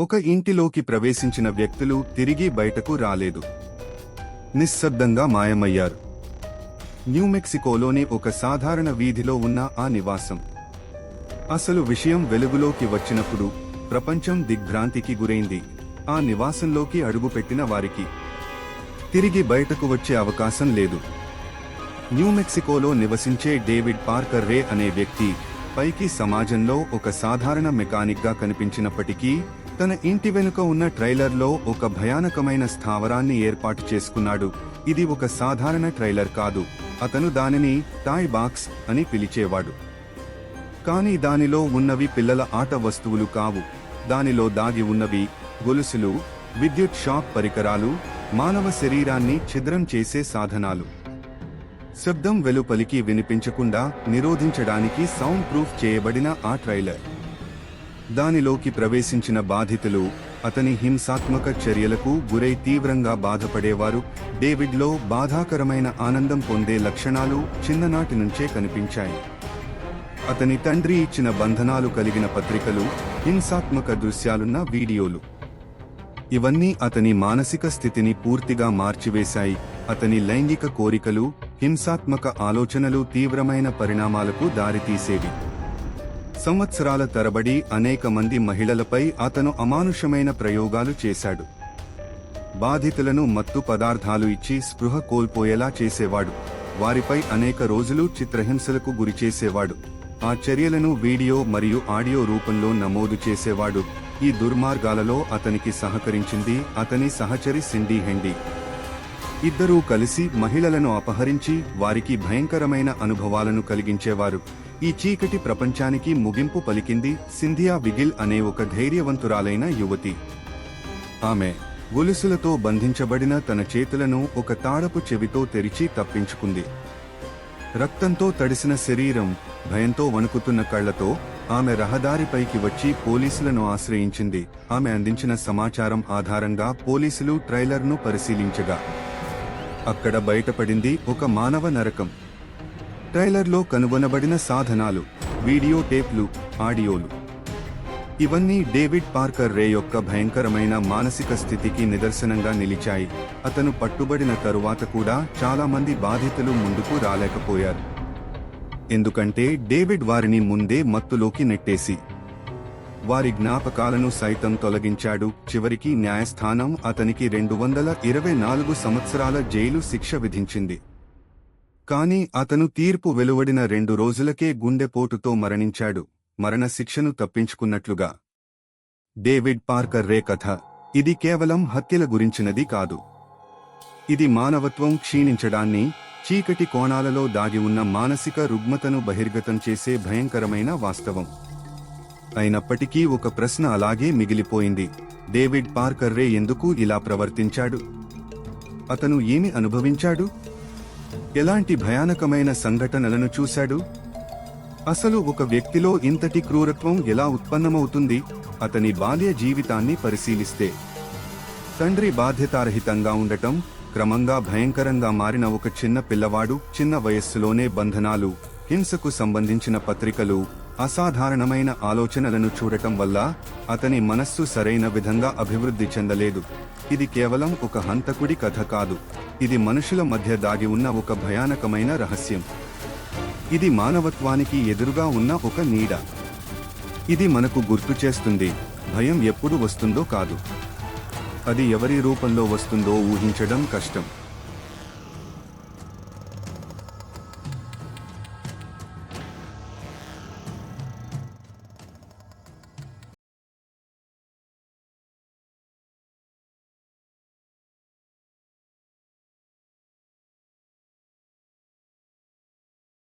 ఒక ఇంటిలోకి ప్రవేశించిన వ్యక్తులు తిరిగి బయటకు రాలేదు. నిశ్శబ్దంగా మాయమయ్యారు. న్యూమెక్సికోలోని ఒక సాధారణ వీధిలో ఉన్న ఆ నివాసం. అసలు విషయం వెలుగులోకి వచ్చినప్పుడు ప్రపంచం దిగ్భ్రాంతికి గురైంది. ఆ నివాసంలోకి అడుగుపెట్టిన వారికి తిరిగి బయటకు వచ్చే అవకాశం లేదు. న్యూమెక్సికోలో నివసించే డేవిడ్ పార్కర్ రే అనే వ్యక్తి పైకి సమాజంలో ఒక సాధారణ మెకానిక్గా కనిపించినప్పటికీ తన ఇంటి వెనుక ఉన్న ట్రైలర్లో ఒక భయానకమైన స్థావరాన్ని ఏర్పాటు చేసుకున్నాడు. ఇది ఒక సాధారణ ట్రైలర్ కాదు. అతను దానిని టాయ్ బాక్స్ అని పిలిచేవాడు. కానీ దానిలో ఉన్నవి పిల్లల ఆట వస్తువులు కావు. దానిలో దాగి ఉన్నవి గొలుసులు, విద్యుత్ షాక్ పరికరాలు, మానవ శరీరాన్ని ఛిద్రం చేసే సాధనాలు. శబ్దం వెలుపలికి వినిపించకుండా నిరోధించడానికి సౌండ్ ప్రూఫ్ చేయబడిన ఆ ట్రైలర్. దానిలోకి ప్రవేశించిన బాధితులు అతని హింసాత్మక చర్యలకు గురై తీవ్రంగా బాధపడేవారు. డేవిడ్లో బాధాకరమైన ఆనందం పొందే లక్షణాలు చిన్ననాటి నుంచే కనిపించాయి. అతని తండ్రి ఇచ్చిన బంధనాలు కలిగిన పత్రికలు, హింసాత్మక దృశ్యాలున్న వీడియోలు, ఇవన్నీ అతని మానసిక స్థితిని పూర్తిగా మార్చివేశాయి. అతని లైంగిక కోరికలు, హింసాత్మక ఆలోచనలు తీవ్రమైన పరిణామాలకు దారితీసేవి. సంవత్సరాల తరబడి అనేక మంది మహిళలపై అతను అమానుషమైన ప్రయోగాలు చేశాడు. బాధితులను మత్తు పదార్థాలు ఇచ్చి స్పృహ కోల్పోయేలా చేసేవాడు. వారిపై అనేక రోజులు చిత్రహింసలకు గురిచేసేవాడు. ఆ చర్యలను వీడియో మరియు ఆడియో రూపంలో నమోదు చేసేవాడు. ఈ దుర్మార్గాలలో అతనికి సహకరించింది అతని సహచరి సిండీ హెండీ. ఇద్దరూ కలిసి మహిళలను అపహరించి వారికి భయంకరమైన అనుభవాలను కలిగించేవారు. ఈ చీకటి ప్రపంచానికి ముగింపు పలికింది సింథియా విగిల్ అనే ఒక ధైర్యవంతురాలైన యువతి. ఆమె గొలుసులతో బంధించబడిన తన చేతులను ఒక తాడపు చెవితో తెరిచి తప్పించుకుంది. రక్తంతో తడిసిన శరీరం, భయంతో వణుకుతున్న కళ్లతో ఆమె రహదారిపైకి వచ్చి పోలీసులను ఆశ్రయించింది. ఆమె అందించిన సమాచారం ఆధారంగా పోలీసులు ట్రైలర్ను పరిశీలించగా అక్కడ బయటపడింది ఒక మానవ నరకం. ట్రైలర్లో కనుగొనబడిన సాధనాలు, వీడియో టేప్లు, ఆడియోలు, ఇవన్నీ డేవిడ్ పార్కర్ రే యొక్క భయంకరమైన మానసిక స్థితికి నిదర్శనంగా నిలిచాయి. అతను పట్టుబడిన తరువాత కూడా చాలా మంది బాధితులు ముందుకు రాలేకపోయారు. ఎందుకంటే డేవిడ్ వారిని ముందే మత్తులోకి నెట్టేసి వారి జ్ఞాపకాలను సైతం తొలగించాడు. చివరికి న్యాయస్థానం అతనికి 224 సంవత్సరాల జైలు శిక్ష విధించింది. కానీ అతను తీర్పు వెలువడిన 2 రోజులకే గుండెపోటుతో మరణించాడు, మరణశిక్షను తప్పించుకున్నట్లుగా. డేవిడ్ పార్కర్ రే కథ ఇది కేవలం హత్యల గురించినది కాదు. ఇది మానవత్వం క్షీణించడాన్ని, చీకటి కోణాలలో దాగి ఉన్న మానసిక రుగ్మతను బహిర్గతం చేసే భయంకరమైన వాస్తవం. అయినప్పటికీ ఒక ప్రశ్న అలాగే మిగిలిపోయింది. డేవిడ్ పార్కర్ రే ఎందుకు ఇలా ప్రవర్తించాడు? అతను ఏమి అనుభవించాడు? ఎలాంటి భయానకమైన సంఘటనలను చూశాడు? అసలు ఒక వ్యక్తిలో ఇంతటి క్రూరత్వం ఎలా ఉత్పన్నమవుతుంది? అతని బాల్య జీవితాన్ని పరిశీలిస్తే తండ్రి బాధ్యతారహితంగా ఉండటం, క్రమంగా భయంకరంగా మారిన ఒక చిన్న పిల్లవాడు, చిన్న వయస్సులోనే బంధనాలు, హింసకు సంబంధించిన పత్రికలు, అసాధారణమైన ఆలోచనలను చూడటం వల్ల అతని మనస్సు సరైన విధంగా అభివృద్ధి చెందలేదు. ఇది కేవలం ఒక హంతకుడి కథ కాదు. ఇది మనుషుల మధ్య దాగి ఉన్న ఒక భయానకమైన రహస్యం. ఇది మానవత్వానికి ఎదురుగా ఉన్న ఒక నీడ. ఇది మనకు గుర్తు చేస్తుంది, భయం ఎప్పుడు వస్తుందో కాదు, అది ఎవరి రూపంలో వస్తుందో ఊహించడం కష్టం.